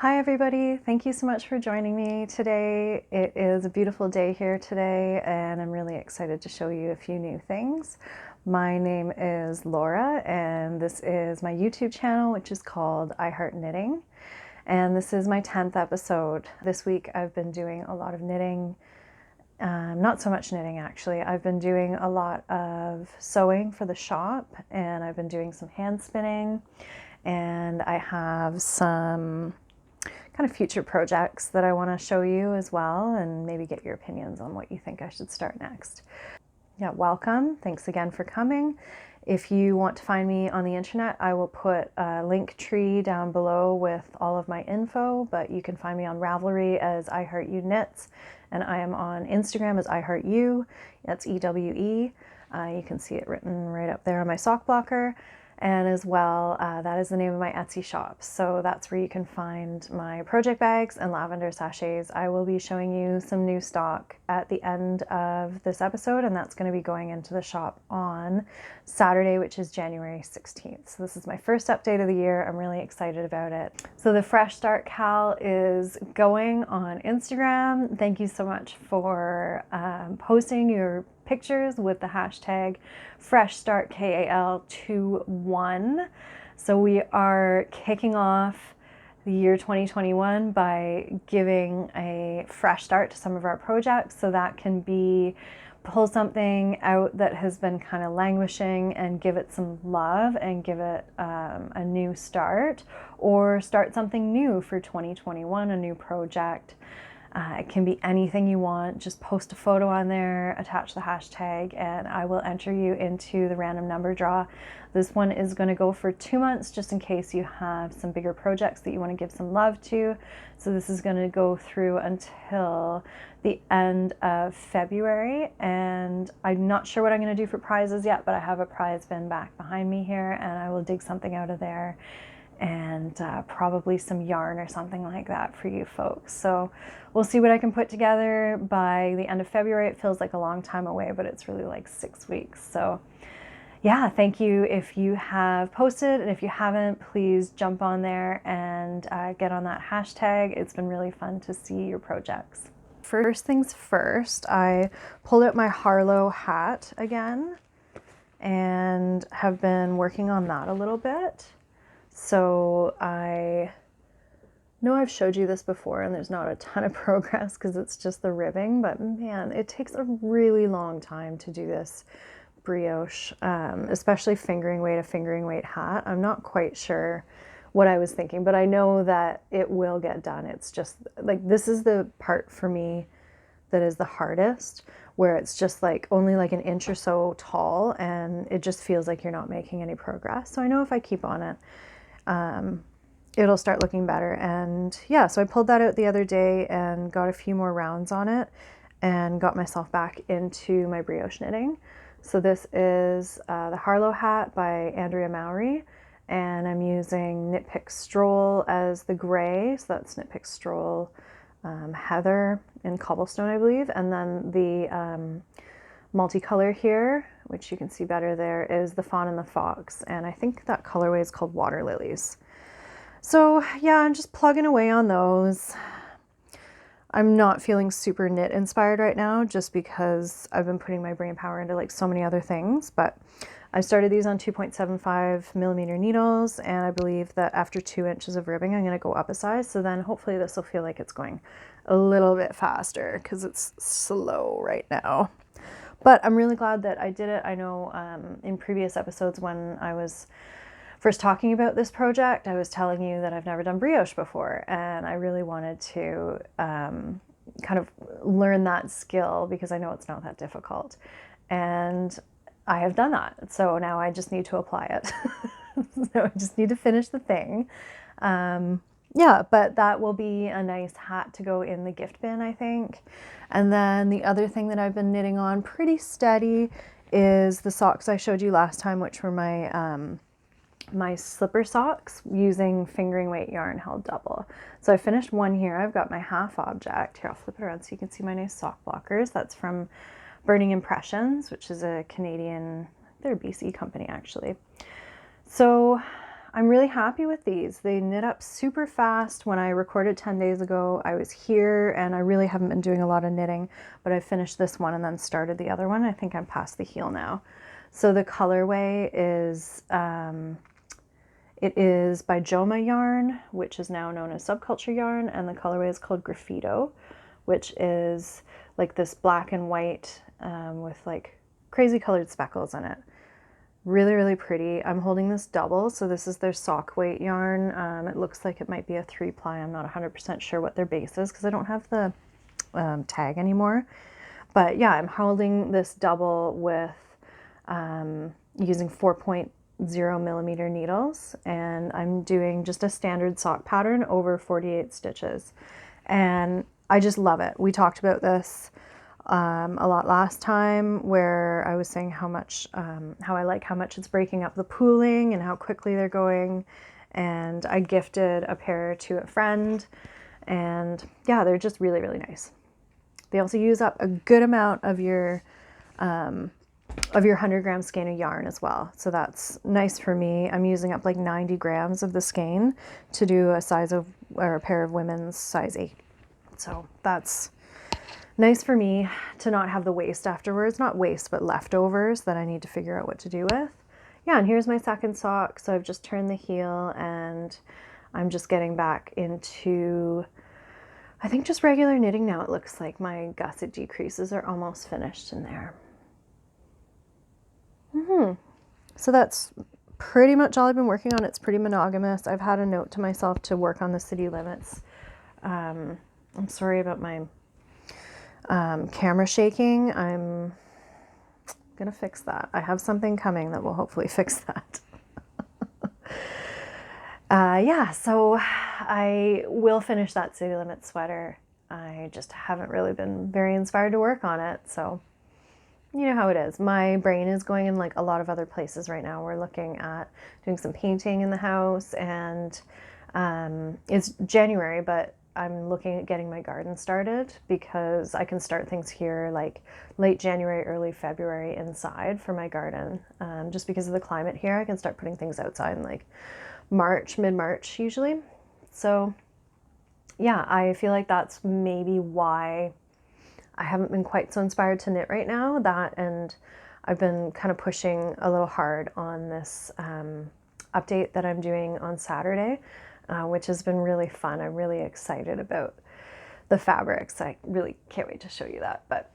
Hi everybody, thank you so much for joining me today. It is a beautiful day here today and I'm really excited to show you a few new things. My name is Laura and this is my YouTube channel, which is called I Heart Knitting, and this is my 10th episode. This week I've been doing a lot of knitting, not so much knitting actually. I've been doing a lot of sewing for the shop and I've been doing some hand spinning, and I have some kind of future projects that I want to show you as well, and maybe get your opinions on what you think I should start next. Yeah, welcome. Thanks again for coming. If you want to find me on the internet, I will put a link tree down below with all of my info, but you can find me on Ravelry as I Heart You Knits, and I am on Instagram as I Heart You. That's EWE. You can see it written right up there on my sock blocker. And as well, that is the name of my Etsy shop. So that's where you can find my project bags and lavender sachets. I will be showing you some new stock at the end of this episode, and that's going to be going into the shop on Saturday, which is January 16th. So this is my first update of the year. I'm really excited about it. So the Fresh Start Cal is going on Instagram. Thank you so much for posting your pictures with the hashtag FreshStartKAL21. So we are kicking off the year 2021 by giving a fresh start to some of our projects. So that can be pull something out that has been kind of languishing and give it some love and give it a new start, or start something new for 2021, a new project. It can be anything you want. Just post a photo on there, attach the hashtag, and I will enter you into the random number draw. This one is going to go for 2 months, just in case you have some bigger projects that you want to give some love to. So this is going to go through until the end of February, and I'm not sure what I'm going to do for prizes yet, but I have a prize bin back behind me here, and I will dig something out of there, and probably some yarn or something like that for you folks. So we'll see what I can put together by the end of February. It feels like a long time away, but it's really like 6 weeks. So yeah, thank you if you have posted, and if you haven't, please jump on there and get on that hashtag. It's been really fun to see your projects. First things first, I pulled out my Harlow hat again and have been working on that a little bit. So I know I've showed you this before and there's not a ton of progress because it's just the ribbing, but man, it takes a really long time to do this brioche, especially fingering weight hat. I'm not quite sure what I was thinking, but I know that it will get done. It's just like, this is the part for me that is the hardest, where it's just like only like an inch or so tall and it just feels like you're not making any progress. So I know if I keep on it, it'll start looking better. And yeah, so I pulled that out the other day and got a few more rounds on it and got myself back into my brioche knitting. So this is the Harlow hat by Andrea Mowry, and I'm using Knitpicks Stroll as the gray. So that's Knitpicks Stroll Heather in Cobblestone, I believe. And then the multicolor here, which you can see better there, is the Fawn and the Fox, and I think that colorway is called Water Lilies. So yeah, I'm just plugging away on those. I'm not feeling super knit inspired right now, just because I've been putting my brain power into like so many other things, but I started these on 2.75 millimeter needles, and I believe that after 2 inches of ribbing I'm going to go up a size, so then hopefully this will feel like it's going a little bit faster because it's slow right now. But I'm really glad that I did it. I know in previous episodes when I was first talking about this project, I was telling you that I've never done brioche before, and I really wanted to kind of learn that skill because I know it's not that difficult. And I have done that. So now I just need to apply it. So I just need to finish the thing. Yeah, but that will be a nice hat to go in the gift bin, I think. And then the other thing that I've been knitting on pretty steady is the socks I showed you last time, which were my my slipper socks using fingering weight yarn held double. So I finished one here. I've got my half object. Here, I'll flip it around so you can see my nice sock blockers. That's from Burning Impressions, which is a Canadian, they're a BC company actually. So I'm really happy with these. They knit up super fast. When I recorded 10 days ago, I was here and I really haven't been doing a lot of knitting, but I finished this one and then started the other one. I think I'm past the heel now. So the colorway is, it is by Joma Yarn, which is now known as Subculture Yarn, and the colorway is called Graffito, which is like this black and white with like crazy colored speckles in it. Really, really pretty. I'm holding this double, so this is their sock weight yarn. It looks like it might be a 3-ply. I'm not 100% sure what their base is because I don't have the tag anymore. But yeah, I'm holding this double with using 4.0 millimeter needles, and I'm doing just a standard sock pattern over 48 stitches. And I just love it. We talked about this a lot last time, where I was saying how much, how I like how much it's breaking up the pooling and how quickly they're going. And I gifted a pair to a friend, and yeah, they're just really, really nice. They also use up a good amount of your 100-gram skein of yarn as well. So that's nice for me. I'm using up like 90 grams of the skein to do a size of, or a pair of women's size 8. So that's nice for me to not have the waste afterwards, not waste, but leftovers that I need to figure out what to do with. Yeah, and here's my second sock. So I've just turned the heel and I'm just getting back into, I think, just regular knitting now. It looks like my gusset decreases are almost finished in there. So that's pretty much all I've been working on. It's pretty monogamous. I've had a note to myself to work on the city limits. I'm sorry about my camera shaking. I'm gonna fix that. I have something coming that will hopefully fix that. Yeah, so I will finish that city limit sweater. I just haven't really been very inspired to work on it, so you know how it is. My brain is going in like a lot of other places right now. We're looking at doing some painting in the house, and it's January, but I'm looking at getting my garden started because I can start things here like late January, early February inside for my garden. Just because of the climate here, I can start putting things outside in like March, mid-March usually. So yeah, I feel like that's maybe why I haven't been quite so inspired to knit right now. That, and I've been kind of pushing a little hard on this update that I'm doing on Saturday, which has been really fun. I'm really excited about the fabrics. I really can't wait to show you that. But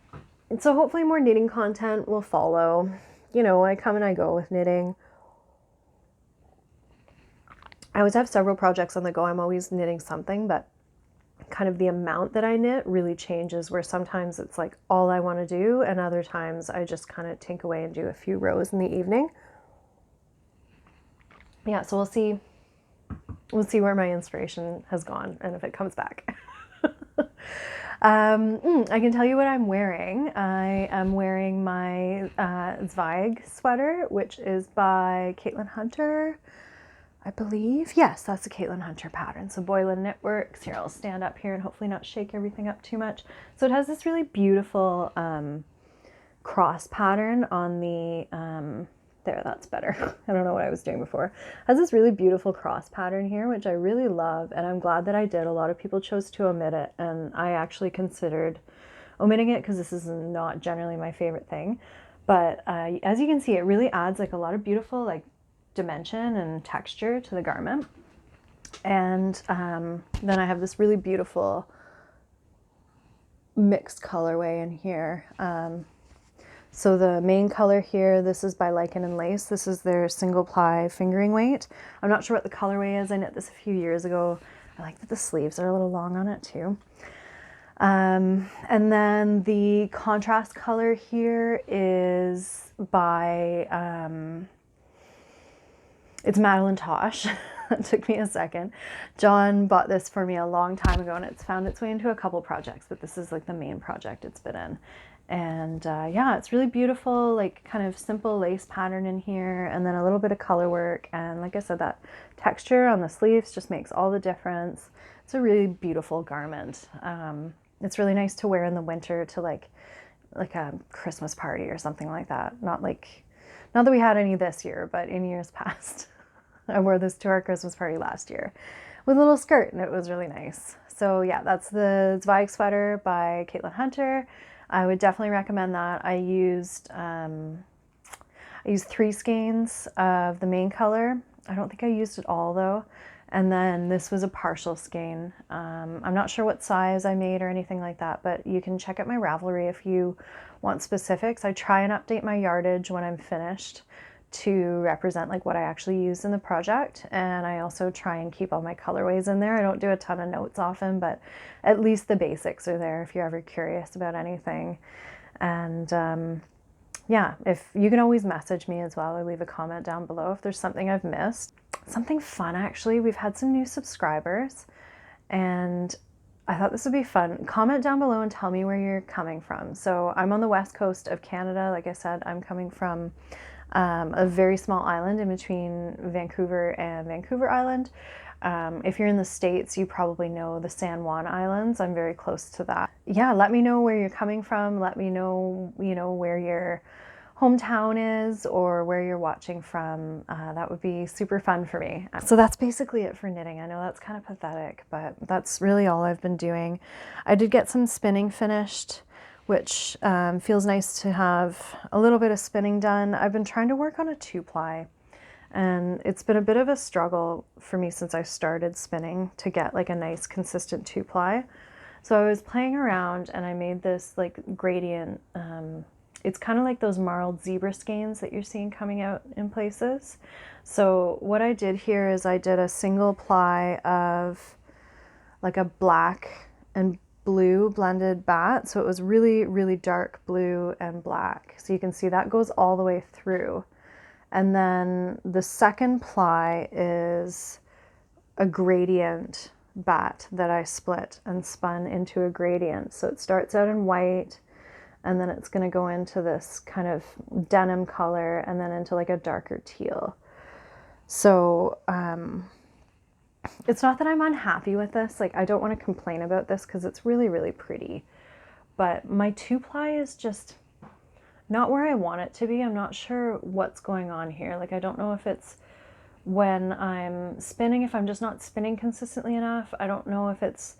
so hopefully more knitting content will follow. You know, I come and I go with knitting. I always have several projects on the go. I'm always knitting something, but kind of the amount that I knit really changes, where sometimes it's like all I want to do, and other times I just kind of tink away and do a few rows in the evening. Yeah, so we'll see where my inspiration has gone and if it comes back. I can tell you what I'm wearing. I am wearing my Zweig sweater, which is by Caitlin Hunter, I believe. Yes, that's the Caitlin Hunter pattern. So Boylan Knitworks. Here, I'll stand up here and hopefully not shake everything up too much. So it has this really beautiful cross pattern on the, there, that's better. I don't know what I was doing before. It has this really beautiful cross pattern here, which I really love, and I'm glad that I did. A lot of people chose to omit it, and I actually considered omitting it because this is not generally my favorite thing. But as you can see, it really adds like a lot of beautiful like dimension and texture to the garment. And then I have this really beautiful mixed colorway in here. So the main color here, this is by Lichen and Lace. This is their single ply fingering weight. I'm not sure what the colorway is. I knit this a few years ago. I like that the sleeves are a little long on it too. And then the contrast color here is by it's Madeline Tosh. It took me a second. John bought this for me a long time ago, and it's found its way into a couple projects, but this is like the main project it's been in. And yeah, it's really beautiful, like kind of simple lace pattern in here, and then a little bit of color work. And like I said, that texture on the sleeves just makes all the difference. It's a really beautiful garment. It's really nice to wear in the winter to like a Christmas party or something like that. Not that we had any this year, but in years past. I wore this to our Christmas party last year with a little skirt, and it was really nice. So yeah, that's the Zweig sweater by Caitlin Hunter. I would definitely recommend that. I used 3 skeins of the main color. I don't think I used it all though. And then this was a partial skein. I'm not sure what size I made or anything like that, but you can check out my Ravelry if you want specifics. I try and update my yardage when I'm finished to represent like what I actually used in the project. And I also try and keep all my colorways in there. I don't do a ton of notes often, but at least the basics are there if you're ever curious about anything. And yeah, if you can always message me as well or leave a comment down below if there's something I've missed. Something fun, actually, we've had some new subscribers and I thought this would be fun. Comment down below and tell me where you're coming from. So I'm on the west coast of Canada. Like I said, I'm coming from a very small island in between Vancouver and Vancouver Island. If you're in the States, you probably know the San Juan Islands. I'm very close to that. Yeah, let me know where you're coming from. Let me know, where your hometown is or where you're watching from. That would be super fun for me. So that's basically it for knitting. I know that's kind of pathetic, but that's really all I've been doing. I did get some spinning finished, which feels nice to have a little bit of spinning done. I've been trying to work on a 2-ply. And it's been a bit of a struggle for me since I started spinning to get like a nice consistent 2-ply. So I was playing around and I made this like gradient. It's kind of like those marled zebra skeins that you're seeing coming out in places. So what I did here is I did a single ply of like a black and blue blended bat. So it was really, really dark blue and black. So you can see that goes all the way through. And then the second ply is a gradient bat that I split and spun into a gradient. So it starts out in white and then it's going to go into this kind of denim color and then into like a darker teal. So it's not that I'm unhappy with this. Like, I don't want to complain about this because it's really, really pretty. But my 2-ply is just not where I want it to be. I'm not sure what's going on here. Like, I don't know if it's when I'm spinning, if I'm just not spinning consistently enough. I don't know if it's,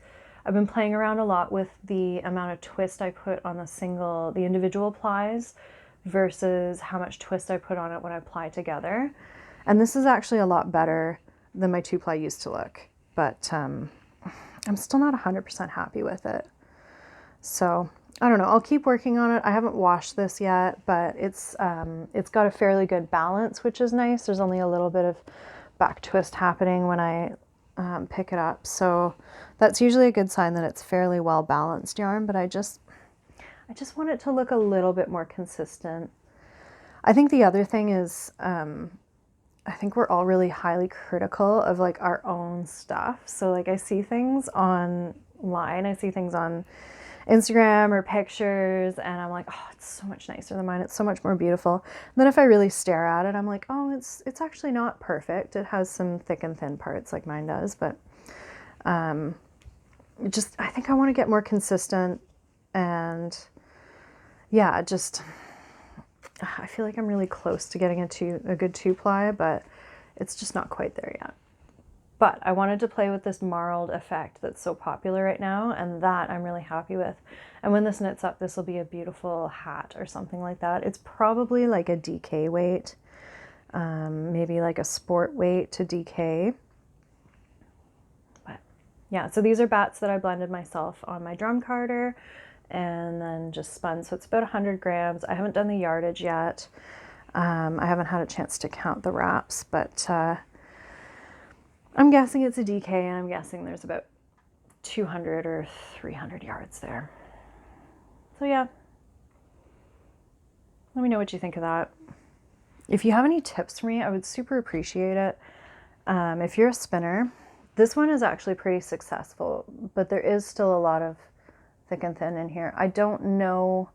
I've been playing around a lot with the amount of twist I put on the individual plies versus how much twist I put on it when I ply together. And this is actually a lot better than my 2-ply used to look, but I'm still not 100% happy with it. So I don't know, I'll keep working on it. I haven't washed this yet, but it's got a fairly good balance, which is nice. There's only a little bit of back twist happening when I pick it up. So that's usually a good sign that it's fairly well balanced yarn, but I just want it to look a little bit more consistent. I think the other thing is, I think we're all really highly critical of like our own stuff. So like I see things online, I see things on Instagram or pictures and I'm like, oh, it's so much nicer than mine. It's so much more beautiful. And then if I really stare at it, I'm like, oh, it's actually not perfect. It has some thick and thin parts like mine does, but I think I want to get more consistent and yeah, I feel like I'm really close to getting a good 2-ply, but it's just not quite there yet. But I wanted to play with this marled effect that's so popular right now, and that I'm really happy with. And when this knits up, this will be a beautiful hat or something like that. It's probably like a DK weight, maybe like a sport weight to DK. But yeah, so these are bats that I blended myself on my drum carder and then just spun. So it's about 100 grams. I haven't done the yardage yet. I haven't had a chance to count the wraps, but I'm guessing it's a DK, and I'm guessing there's about 200 or 300 yards there. So yeah, let me know what you think of that. If you have any tips for me, I would super appreciate it. If you're a spinner, this one is actually pretty successful, but there is still a lot of thick and thin in here. I don't know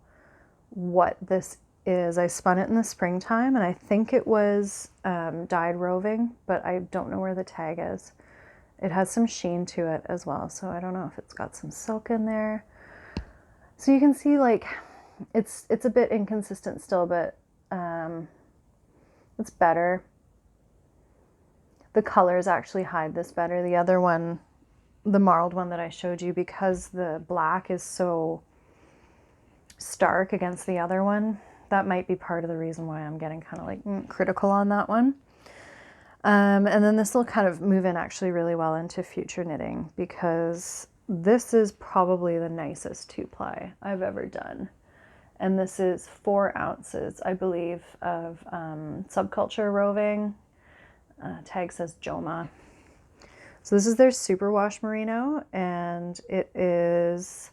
what this is. I spun it in the springtime and I think it was dyed roving, but I don't know where the tag is. It has some sheen to it as well, so I don't know if it's got some silk in there. So you can see like it's a bit inconsistent still, but it's better. the colors actually hide this better. The other one, the marled one that I showed you, because the black is so stark against the other one, that might be part of the reason why I'm getting kind of like critical on that one. And then this will kind of move in actually really well into future knitting, because this is probably the nicest 2-ply I've ever done. And this is 4 ounces, I believe, of Subculture roving. Tag says Joma. So this is their superwash merino, and it is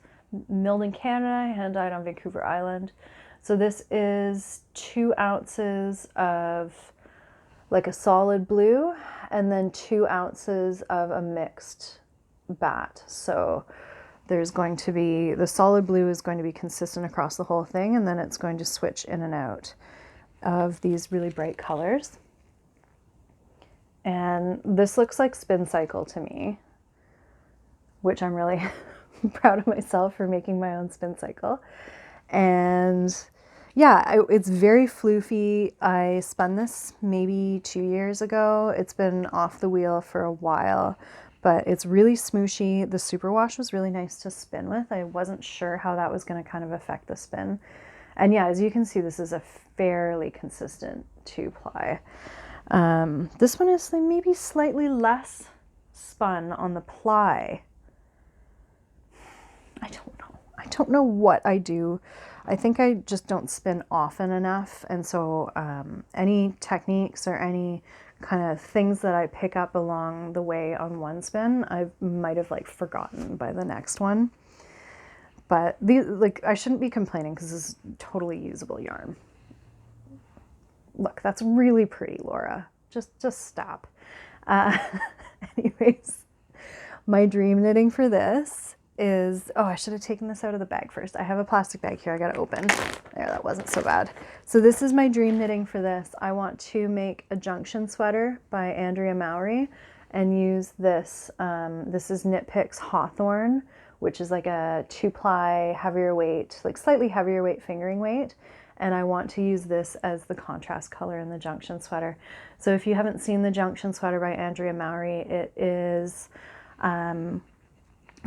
milled in Canada, hand dyed on Vancouver Island. So this is 2 ounces of like a solid blue, and then 2 ounces of a mixed bat. So there's going to be, the solid blue is going to be consistent across the whole thing, and then it's going to switch in and out of these really bright colors. And this looks like Spin Cycle to me, which I'm really proud of myself for making my own Spin Cycle. And yeah, it's very floofy. I spun this maybe 2 years ago. It's been off the wheel for a while, but it's really smooshy. The superwash was really nice to spin with. I wasn't sure how that was going to kind of affect the spin. And yeah, as you can see, this is a fairly consistent 2-ply. This one is maybe slightly less spun on the ply. I don't know. I don't know what I do. I think I just don't spin often enough. And so any techniques or any kind of things that I pick up along the way on one spin, I might have like forgotten by the next one. But these, like, I shouldn't be complaining because this is totally usable yarn. Look, that's really pretty, Laura. Just stop. Anyways, my dream knitting for this is, oh, I should have taken this out of the bag first. I have a plastic bag here I gotta open. There, that wasn't so bad. So this is my dream knitting for this. I want to make a Junction sweater by Andrea Mowry and use this. This is Knitpicks Hawthorne, which is like a 2-ply heavier weight, like slightly heavier weight fingering weight. And I want to use this as the contrast color in the Junction sweater. So if you haven't seen the Junction sweater by Andrea Mowry, it is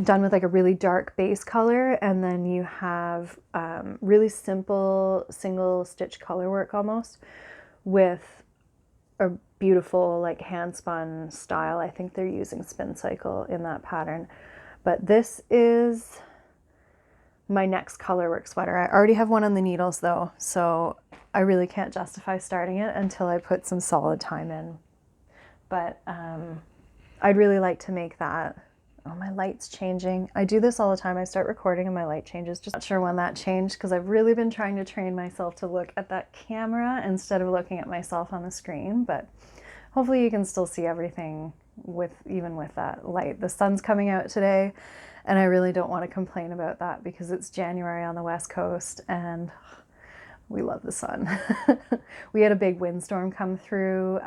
done with like a really dark base color, and then you have really simple single stitch color work almost with a beautiful like hand spun style. I think they're using Spin Cycle in that pattern. But this is my next colorwork sweater. I already have one on the needles though, so I really can't justify starting it until I put some solid time in. But I'd really like to make that. Oh, my light's changing. I do this all the time. I start recording and my light changes. Just not sure when that changed, because I've really been trying to train myself to look at that camera instead of looking at myself on the screen. But hopefully you can still see everything even with that light. The sun's coming out today, and I really don't want to complain about that because it's January on the West Coast and we love the sun. We had a big windstorm come through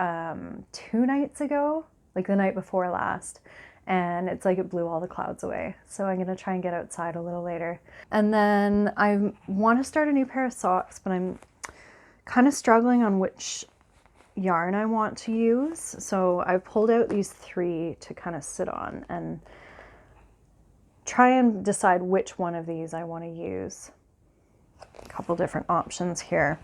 2 nights ago, like the night before last. And it's like it blew all the clouds away. So I'm gonna try and get outside a little later. And then I want to start a new pair of socks, but I'm kind of struggling on which yarn I want to use. So I've pulled out these 3 to kind of sit on and try and decide which one of these I want to use. A couple different options here.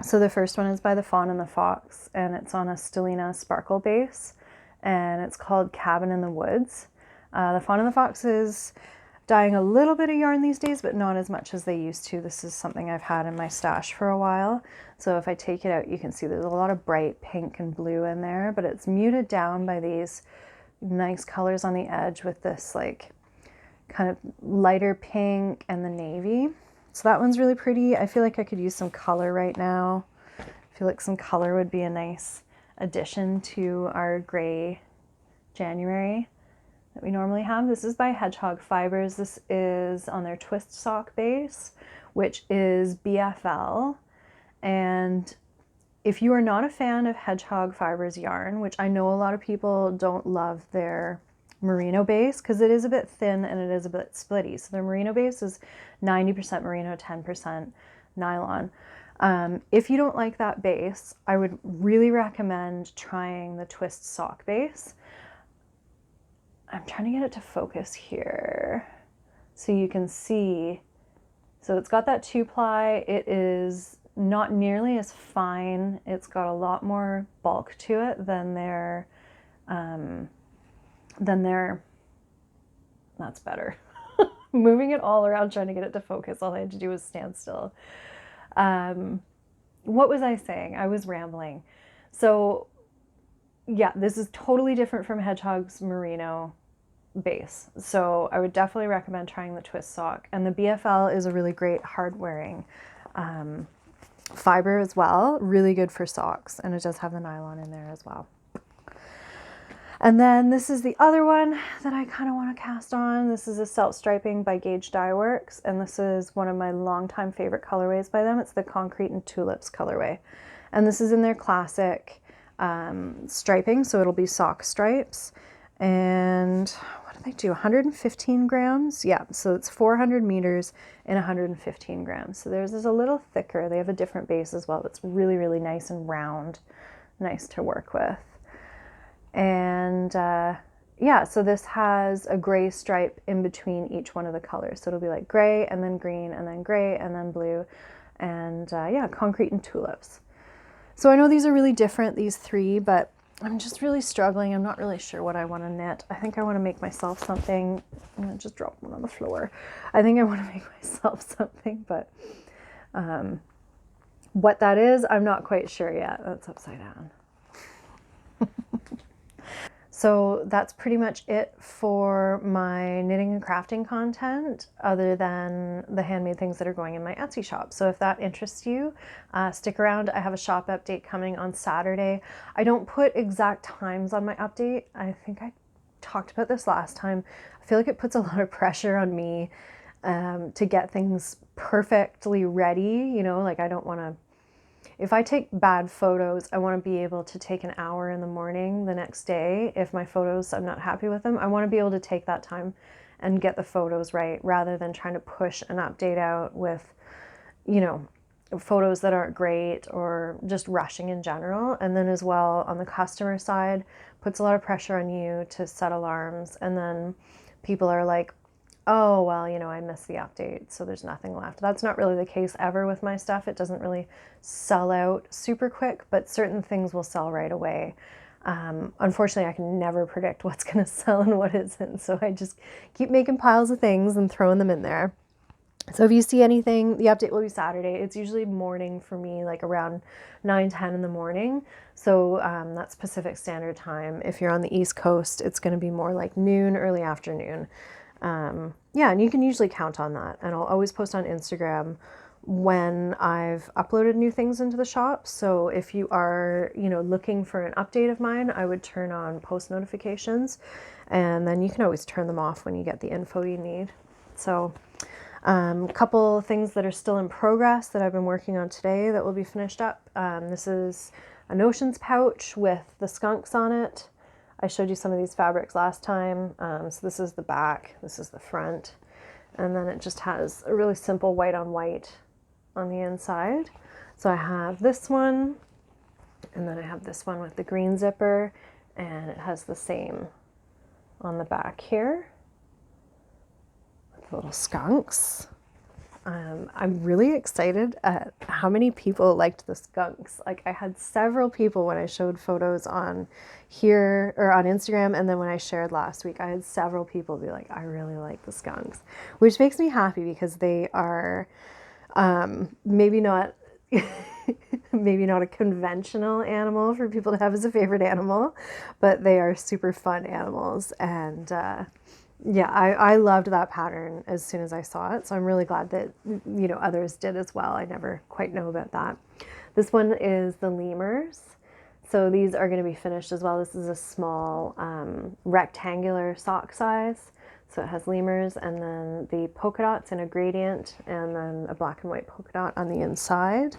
So the first one is by the Fawn and the Fox, and it's on a Stellina sparkle base. And it's called Cabin in the Woods. The Fawn and the Fox is dyeing a little bit of yarn these days, but not as much as they used to. This is something I've had in my stash for a while. So if I take it out, you can see there's a lot of bright pink and blue in there, but it's muted down by these nice colors on the edge with this like kind of lighter pink and the navy. So that one's really pretty. I feel like I could use some color right now. I feel like some color would be a nice addition to our gray January that we normally have. This is by Hedgehog Fibres. This is on their twist sock base, which is BFL. And if you are not a fan of Hedgehog Fibres yarn, which I know a lot of people don't love their merino base because it is a bit thin and it is a bit splitty. So their merino base is 90% merino, 10% nylon. If you don't like that base, I would really recommend trying the twist sock base. I'm trying to get it to focus here so you can see. So it's got that 2-ply. It is not nearly as fine. It's got a lot more bulk to it than their, that's better. Moving it all around trying to get it to focus. All I had to do was stand still. What was I saying? I was rambling. So yeah, this is totally different from Hedgehog's merino base. So I would definitely recommend trying the twist sock. And the BFL is a really great hard wearing fiber as well. Really good for socks. And it does have the nylon in there as well. And then this is the other one that I kind of want to cast on. This is a Silk Striping by Gauge Dye Works, and this is one of my longtime favorite colorways by them. It's the Concrete and Tulips colorway. And this is in their classic striping, so it'll be sock stripes. And what do they do? 115 grams? Yeah, so it's 400 meters in 115 grams. So theirs is a little thicker. They have a different base as well. It's really, really nice and round, nice to work with. And yeah, so this has a gray stripe in between each one of the colors. So it'll be like gray and then green and then gray and then blue. And yeah, Concrete and Tulips. So I know these are really different, these three, but I'm just really struggling. I'm not really sure what I want to knit. I think I want to make myself something. I'm going to just drop one on the floor. I think I want to make myself something, but what that is, I'm not quite sure yet. That's upside down. So that's pretty much it for my knitting and crafting content, other than the handmade things that are going in my Etsy shop. So if that interests you, stick around. I have a shop update coming on Saturday. I don't put exact times on my update. I think I talked about this last time. I feel like it puts a lot of pressure on me to get things perfectly ready. You know, like I don't want to, if I take bad photos, I want to be able to take an hour in the morning the next day. If my photos, I'm not happy with them, I want to be able to take that time and get the photos right, rather than trying to push an update out with, you know, photos that aren't great or just rushing in general. And then as well, on the customer side, puts a lot of pressure on you to set alarms. And then people are like, oh, well, you know, I missed the update, so there's nothing left. That's not really the case ever with my stuff. It doesn't really sell out super quick, but certain things will sell right away. Unfortunately, I can never predict what's going to sell and what isn't, so I just keep making piles of things and throwing them in there. So if you see anything, the update will be Saturday. It's usually morning for me, like around 9-10 in the morning. So that's Pacific Standard Time. If you're on the East Coast, it's going to be more like noon, early afternoon. Yeah, and you can usually count on that. And I'll always post on Instagram when I've uploaded new things into the shop. So if you are, you know, looking for an update of mine, I would turn on post notifications, and then you can always turn them off when you get the info you need. So a couple things that are still in progress that I've been working on today that will be finished up. This is a Notions pouch with the skunks on it. I showed you some of these fabrics last time. So this is the back, this is the front, and then it just has a really simple white on white on the inside. So I have this one, and then I have this one with the green zipper, and it has the same on the back here with the little skunks. I'm really excited at how many people liked the skunks. Like, I had several people when I showed photos on here or on Instagram, and then when I shared last week, I had several people be like, I really like the skunks, which makes me happy because they are maybe not maybe not a conventional animal for people to have as a favorite animal, but they are super fun animals. And yeah, I loved that pattern as soon as I saw it. So I'm really glad that, you know, others did as well. I never quite know about that. This one is the lemurs. So these are going to be finished as well. This is a small rectangular sock size. So it has lemurs and then the polka dots in a gradient and then a black and white polka dot on the inside.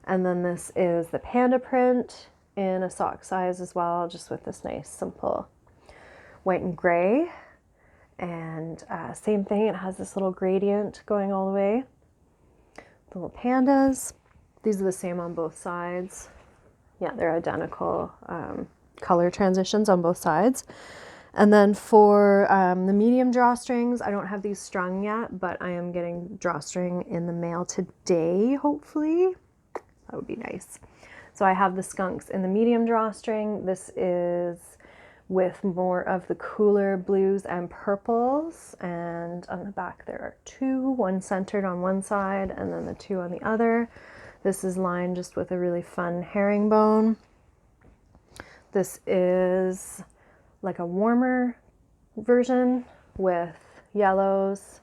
And then this is the panda print in a sock size as well, just with this nice simple white and gray. And same thing, it has this little gradient going all the way. The little pandas. These are the same on both sides. Yeah, they're identical color transitions on both sides. And then for the medium drawstrings, I don't have these strung yet, but I am getting drawstring in the mail today, hopefully. That would be nice. So I have the skunks in the medium drawstring. This is with more of the cooler blues and purples. And on the back there are two, one centered on one side and then the two on the other. This is lined just with a really fun herringbone. This is like a warmer version with yellows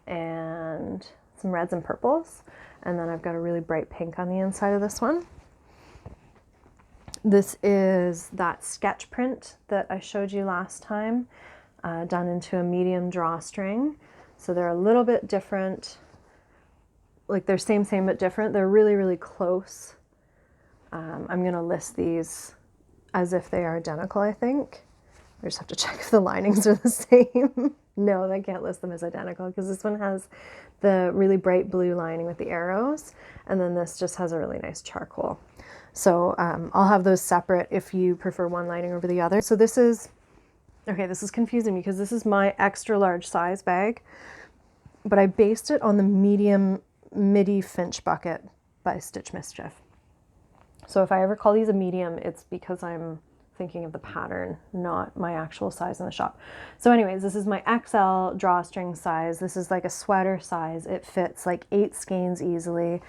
and some reds and purples. And then I've got a really bright pink on the inside of this one. This is that sketch print that I showed you last time, done into a medium drawstring. So they're a little bit different, like they're same but different. They're really, really close. I'm gonna list these as if they are identical, I think. I just have to check if the linings are the same. No, I can't list them as identical because this one has the really bright blue lining with the arrows, and then this just has a really nice charcoal. So I'll have those separate if you prefer one lining over the other. So this is, okay, this is confusing because this is my extra large size bag, but I based it on the medium midi Finch bucket by Stitch Mischief. So if I ever call these a medium, it's because I'm thinking of the pattern, not my actual size in the shop. So anyways, this is my XL drawstring size. This is like a sweater size. It fits like 8 skeins easily.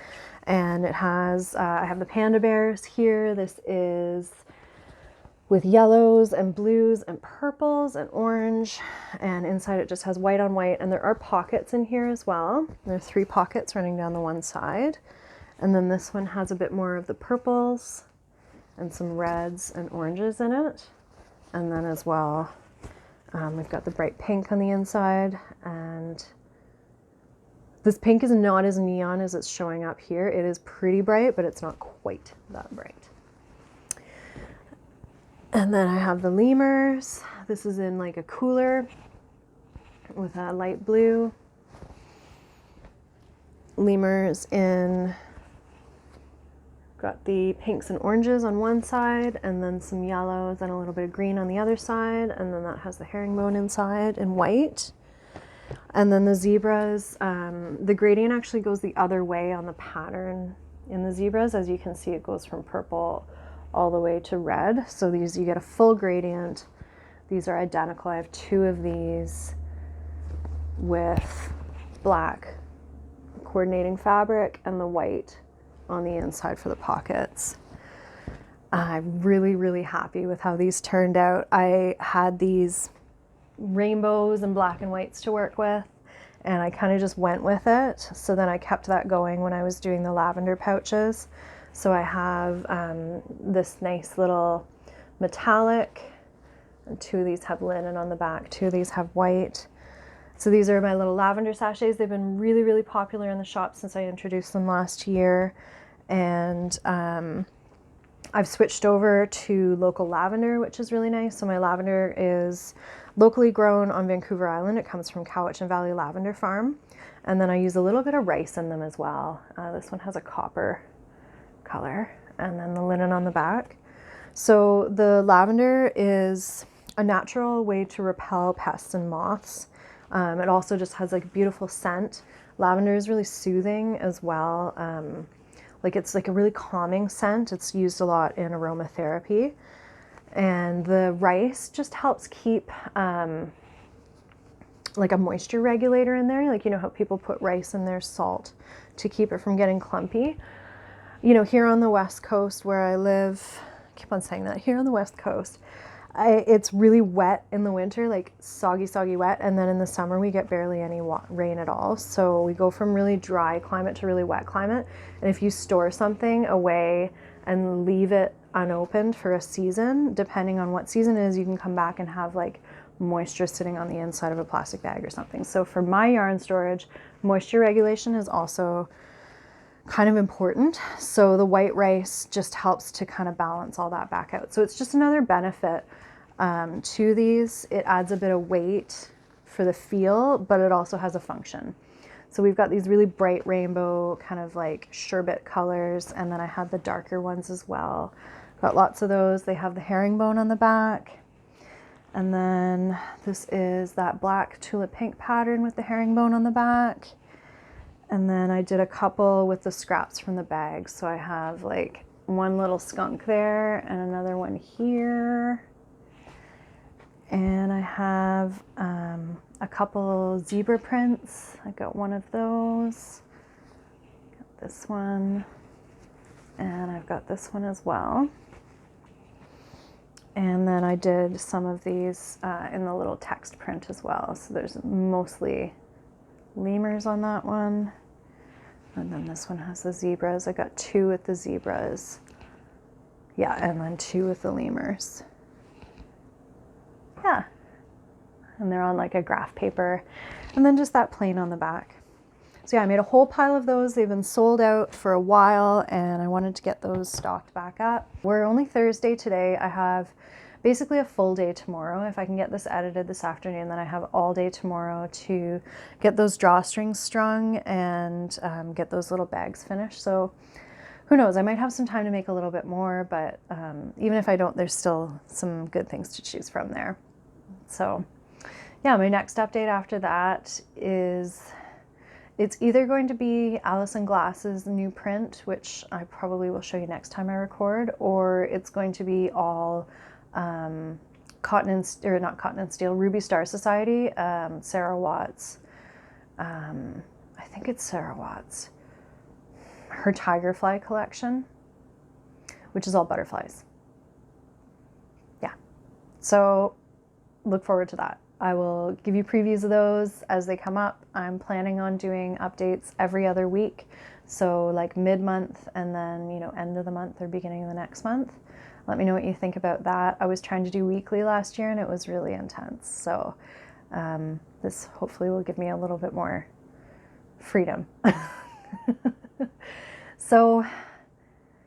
And it has, I have the panda bears here. This is with yellows and blues and purples and orange. And inside it just has white on white. And there are pockets in here as well. There are 3 pockets running down the one side. And then this one has a bit more of the purples and some reds and oranges in it. And then as well, we've got the bright pink on the inside, and this pink is not as neon as it's showing up here. It is pretty bright, but it's not quite that bright. And then I have the lemurs. This is in like a cooler with a light blue. Lemurs in, got the pinks and oranges on one side, and then some yellows and a little bit of green on the other side, and then that has the herringbone inside in white. And then the zebras, the gradient actually goes the other way on the pattern in the zebras. As you can see, it goes from purple all the way to red. So these, you get a full gradient. These are identical. I have 2 of these with black coordinating fabric and the white on the inside for the pockets. I'm really, really happy with how these turned out. I had these rainbows and black and whites to work with, and I kind of just went with it. So then I kept that going when I was doing the lavender pouches. So I have this nice little metallic, and 2 of these have linen on the back, 2 of these have white. So these are my little lavender sachets. They've been really, really popular in the shop since I introduced them last year. And I've switched over to local lavender, which is really nice. So my lavender is locally grown on Vancouver Island. It comes from Cowichan Valley Lavender Farm. And then I use a little bit of rice in them as well. This one has a copper color, and then the linen on the back. So the lavender is a natural way to repel pests and moths. It also just has like a beautiful scent. Lavender is really soothing as well. Like it's like a really calming scent. It's used a lot in aromatherapy. And the rice just helps keep like a moisture regulator in there. Like, you know how people put rice in their salt to keep it from getting clumpy. You know, here on the West Coast where I live, I keep on saying that, here on the West Coast, it's really wet in the winter, like soggy wet, and then in the summer we get barely any rain at all. So we go from really dry climate to really wet climate. And if you store something away and leave it unopened for a season, depending on what season it is, you can come back and have like moisture sitting on the inside of a plastic bag or something. So for my yarn storage, moisture regulation is also kind of important. So the white rice just helps to kind of balance all that back out. So it's just another benefit to these. It adds a bit of weight for the feel, but it also has a function. So we've got these really bright rainbow kind of like sherbet colors, and then I had the darker ones as well. Got lots of those. They have the herringbone on the back. And then this is that black Tula Pink pattern with the herringbone on the back. And then I did a couple with the scraps from the bag. So I have like one little skunk there and another one here. And I have a couple zebra prints. I got one of those. Got this one. And I've got this one as well. And then I did some of these in the little text print as well. So there's mostly lemurs on that one. And then this one has the zebras. I got 2 with the zebras. Yeah, and then 2 with the lemurs. Yeah. And they're on like a graph paper. And then just that plain on the back. So yeah, I made a whole pile of those. They've been sold out for a while and I wanted to get those stocked back up. We're only Thursday today. I have basically a full day tomorrow. If I can get this edited this afternoon, then I have all day tomorrow to get those drawstrings strung and get those little bags finished. So who knows, I might have some time to make a little bit more, but even if I don't, there's still some good things to choose from there. So yeah, my next update after that is it's either going to be Alison Glass's new print, which I probably will show you next time I record, or it's going to be all Cotton and Steel, Ruby Star Society, Sarah Watts. I think it's Sarah Watts. Her Tigerfly collection, which is all butterflies. Yeah, so look forward to that. I will give you previews of those as they come up. I'm planning on doing updates every other week. So like mid-month and then, you know, end of the month or beginning of the next month. Let me know what you think about that. I was trying to do weekly last year and it was really intense. So this hopefully will give me a little bit more freedom. So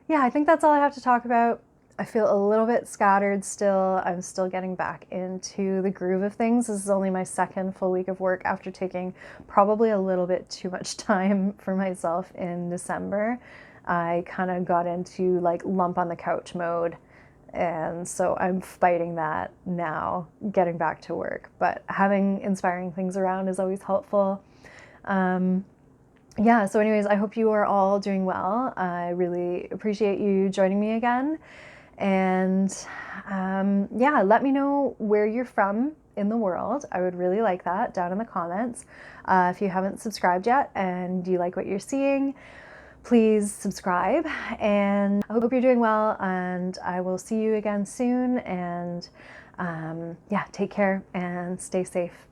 yeah, I think that's all I have to talk about. I feel a little bit scattered still. I'm still getting back into the groove of things. This is only my second full week of work after taking probably a little bit too much time for myself in December. I kind of got into like lump on the couch mode. And so I'm fighting that now, getting back to work. But having inspiring things around is always helpful. Yeah, so anyways, I hope you are all doing well. I really appreciate you joining me again. And yeah, let me know where you're from in the world. I would really like that down in the comments. If you haven't subscribed yet and you like what you're seeing, please subscribe. And I hope you're doing well, and I will see you again soon. And yeah, take care and stay safe.